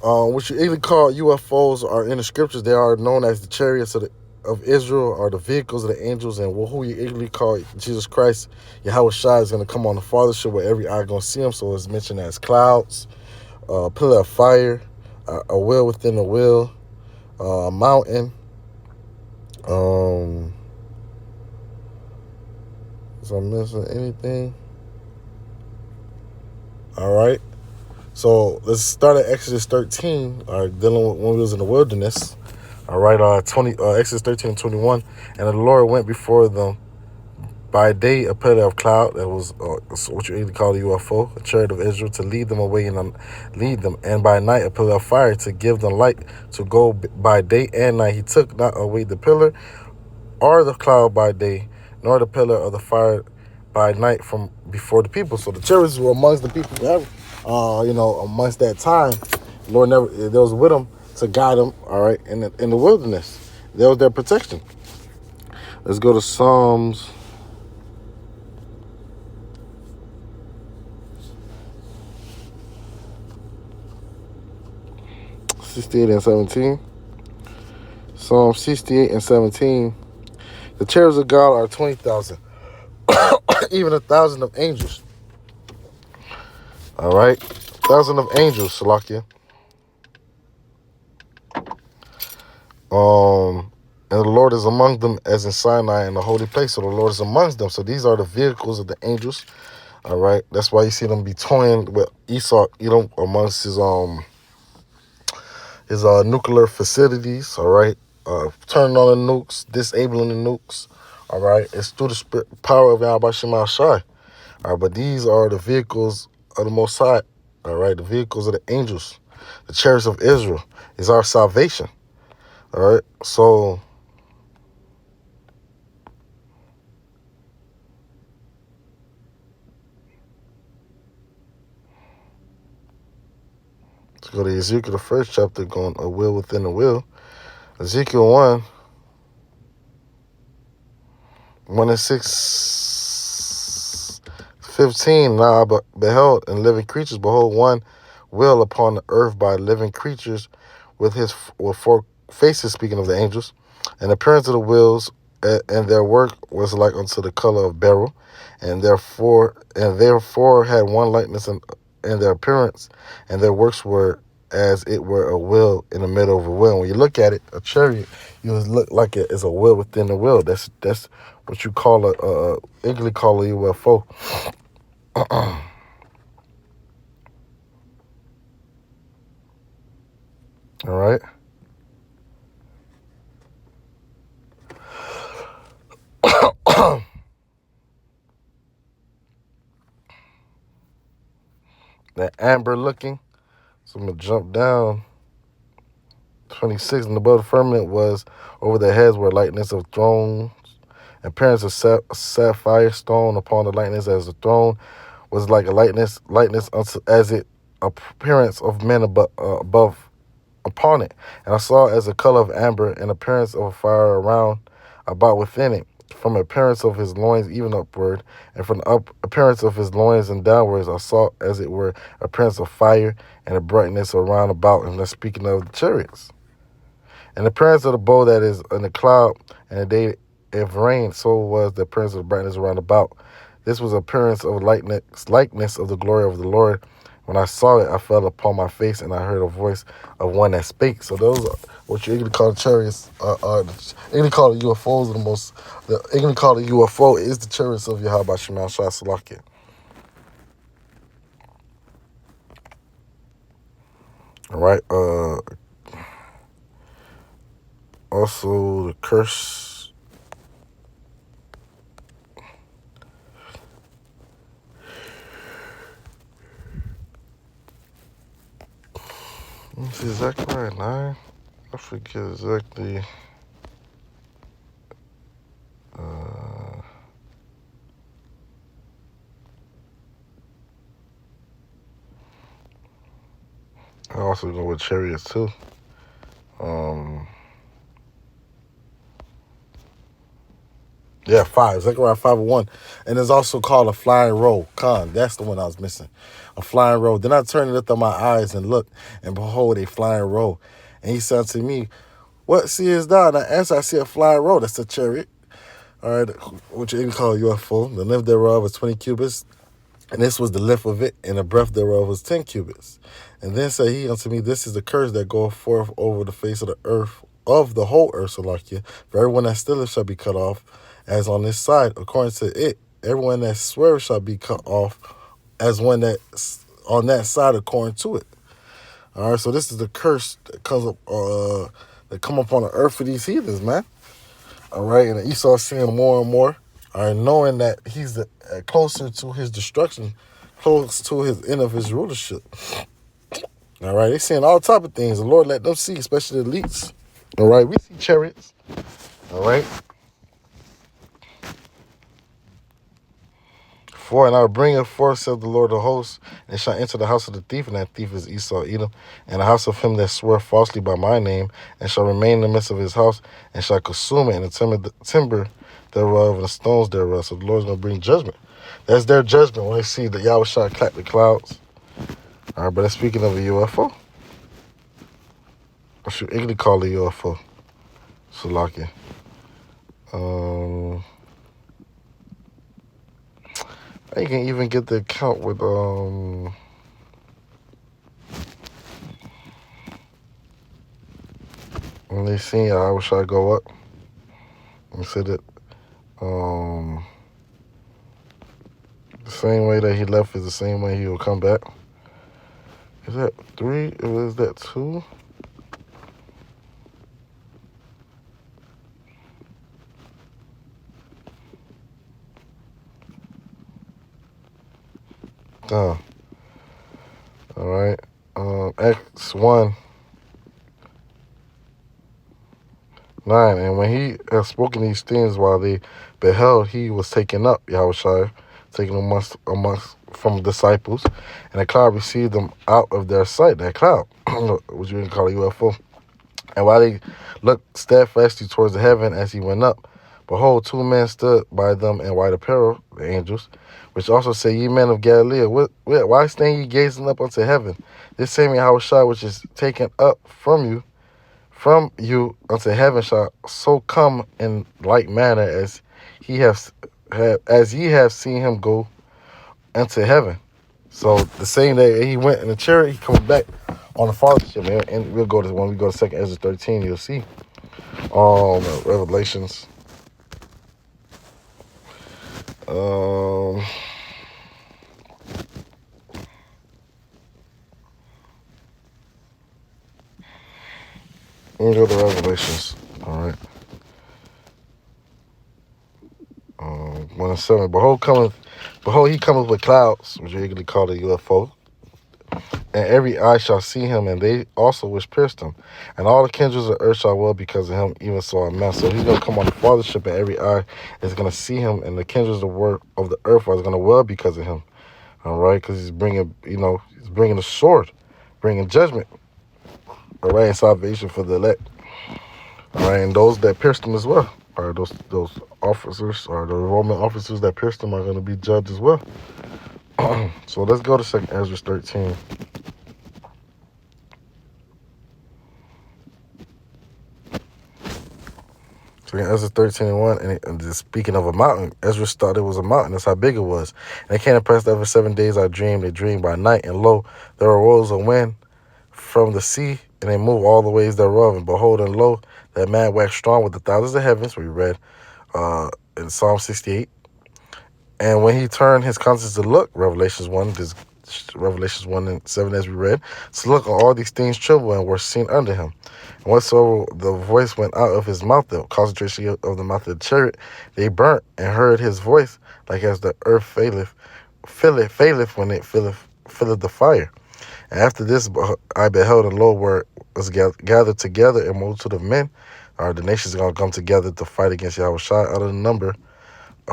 Which you either call UFOs are in the scriptures. They are known as the chariots of Israel, or the vehicles of the angels, and who you eagerly call Jesus Christ. Yahweh Shai is going to come on the Father's ship where every eye going to see him. So it's mentioned as clouds, pillar of fire, a wheel within a wheel, a mountain. Um, is I missing anything? All right. So let's start at Exodus 13, dealing with when we was in the wilderness. All right, 20 Exodus 13:21, and the Lord went before them by day a pillar of cloud that was what you either call a UFO, a chariot of Israel, to lead them away and lead them, and by night a pillar of fire to give them light to go by day and night. He took not away the pillar or the cloud by day, nor the pillar of the fire by night from before the people. So the chariots were amongst the people ever, amongst that time. The Lord never, there was with them to guide them, all right, in the wilderness. There was their protection. Let's go to Psalms 68 and 17. Psalm 68 and 17. The chariots of God are 20,000, even 1,000 of angels. All right, 1,000 of angels, Salakia. And the Lord is among them as in Sinai in the holy place. So the Lord is amongst them. So these are the vehicles of the angels. All right. That's why you see them be toying with Esau, amongst his nuclear facilities. All right. Turning on the nukes, disabling the nukes. All right. It's through the power of Yahweh Shema Shai. All right. But these are the vehicles of the Most High. All right. The vehicles of the angels. The chariots of Israel is our salvation. All right. So let's go to Ezekiel, the first chapter, going a will within a will. Ezekiel 1 and 6, 15. Now I beheld and living creatures, behold, one will upon the earth by living creatures with four faces, speaking of the angels. And the appearance of the wheels and their work was like unto the color of beryl, and therefore had one likeness in their appearance, and their works were as it were a wheel in the middle of a wheel. And when you look at it, a chariot, you look like it is a wheel within a wheel. That's what you call English call a UFO. All right. That amber looking. So I'm gonna jump down. 26, and above the firmament was over their heads were likeness of thrones, and appearance of sapphire stone upon the likeness as the throne was like a lightness unto, as it appearance of men above upon it. And I saw as a color of amber, and appearance of a fire around about within it, from appearance of his loins even upward, and from the appearance of his loins and downwards I saw as it were appearance of fire, and a brightness around about. And that's speaking of the chariots. And the appearance of the bow that is in the cloud, and the day of rain, so was the appearance of the brightness around about. This was appearance of likeness of the glory of the Lord. When I saw it, I fell upon my face, and I heard a voice of one that spake. So those are what you English call the chariots. English call the UFOs. The English call the UFO is the chariots of Yahweh Shema Shai Salakia. All right. Also the curse. Let's see, Zechariah 9. I forget exactly. I also go with chariots too. Yeah, 5. Zechariah 5:1. And it's also called a flying roll. That's the one I was missing. A flying roll. Then I turned and lifted up my eyes and looked, and behold, a flying roll. And he said to me, what seest thou? And I answered, I see a flying roll. That's a chariot. All right, which you can call a UFO. The length thereof was 20 cubits. And this was the length of it, and the breadth thereof was 10 cubits. And then said he unto me, this is the curse that goeth forth over the face of the earth, of the whole earth, Salakia. For everyone that stealeth shall be cut off, as on this side, according to it. Everyone that sweareth shall be cut off, as one that on that side, according to it. All right, so this is the curse that comes up, that come upon the earth for these heathens, man. All right, and Esau seeing more and more. All right, knowing that he's closer to his destruction, close to his end of his rulership. All right, they seeing all type of things. The Lord let them see, especially the elites. All right, we see chariots. All right. 4, and I will bring it forth, said the Lord of hosts, and shall enter the house of the thief, and that thief is Esau, Edom, and the house of him that swore falsely by my name, and shall remain in the midst of his house, and shall consume it, and the timber thereof, and the stones thereof. So the Lord's going to bring judgment. That's their judgment when they see that Yahweh shall clap the clouds. All right, but that's speaking of a UFO. I should English call it UFO. Salakia. I can even get the account with when they seen Yahweh shall go up. And said that the same way that he left is the same way he will come back. Is that 3 or is that 2? Oh. All right. Acts 1:9. And when he had spoken these things while they beheld, he was taken up, Yahushua, taken amongst from the disciples, and the cloud received them out of their sight. That cloud, which you can call a UFO. And while they looked steadfastly towards the heaven as he went up, behold, 2 men stood by them in white apparel, the angels, which also say, ye men of Galilee, why stand ye gazing up unto heaven? This same Yahushua which is taken up from you unto heaven shall so come in like manner as ye have seen him go into heaven. So the same day he went in the chariot, he comes back on the fathership, man. And we'll go to when we go to 2nd Ezra 13, you'll see Revelations. Let me go to Revelations. All right. 1:7. Behold, he cometh with clouds, which we usually call the UFO. And every eye shall see him, and they also which pierced him. And all the kindreds of earth shall well because of him, even so a man. So he's going to come on the fathership, and every eye is going to see him, and the kindreds of the earth are going to well because of him. All right, because he's bringing a sword, bringing judgment. All right, and salvation for the elect. All right, and those that pierced him as well. All right, those officers, or the Roman officers that pierced him are going to be judged as well. So let's go to 2nd Ezra 13. So in Ezra 13:1, and speaking of a mountain, Ezra thought it was a mountain. That's how big it was. And it came to pass that for 7 days I dreamed a dream by night, and lo, there arose a wind from the sea, and they moved all the ways thereof. And behold, and lo, that man waxed strong with the thousands of heavens, we read in Psalm 68. And when he turned his countenance to look, Revelations 1:7, as we read, to look on all these things tremble and were seen under him. And whatsoever the voice went out of his mouth, the concentration of the mouth of the chariot, they burnt and heard his voice, like as the earth faileth when it filleth the fire. And after this I beheld, and lo, where was gathered together a multitude of men. The nations are going to come together to fight against Yahweh out of the number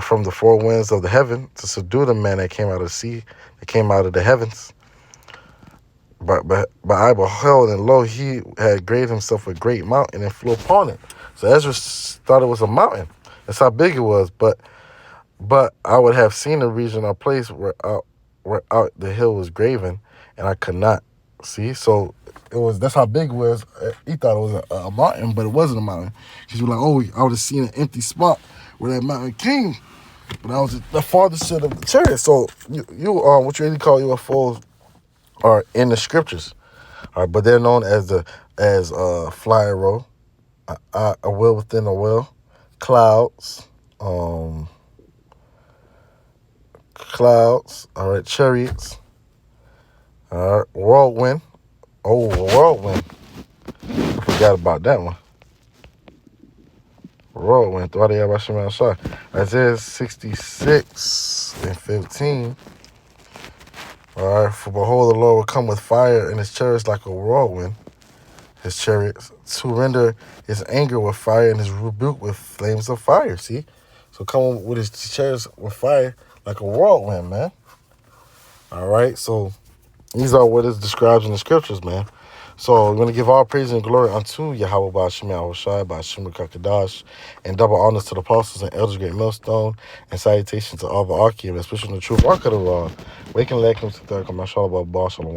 from the 4 winds of the heaven to subdue the man that came out of the sea, that came out of the heavens. But I beheld, and lo, he had graved himself a great mountain and flew upon it. So Ezra thought it was a mountain. That's how big it was. But I would have seen a region or place where out the hill was graven, and I could not see. So it was that's how big it was. He thought it was a mountain, but it wasn't a mountain. Because you were like, oh, I would have seen an empty spot where that mountain came. But I was the farthest shit of the chariot. So what you really call UFOs are in the scriptures. All right, but they're known as fly arrow, a wheel within a wheel, clouds, all right, chariots, all right, whirlwind. Oh, whirlwind. I forgot about that one. Whirlwind. Thought they had my shot. Isaiah 66:15. All right, for behold, the Lord will come with fire, and his chariots like a whirlwind. His chariots to render his anger with fire and his rebuke with flames of fire. See, so come with his chariots with fire like a whirlwind, man. All right, so these are what it describes in the scriptures, man. So we're going to give all praise and glory unto Yahweh Ba'Shem Yahushai, Ba'Shem Kakadash, and double honors to the apostles and elders, great millstone, and salutations to all the Archim, especially in the truth, Ark of the Law, waking Lakim to Third, Mashallah, Shalom.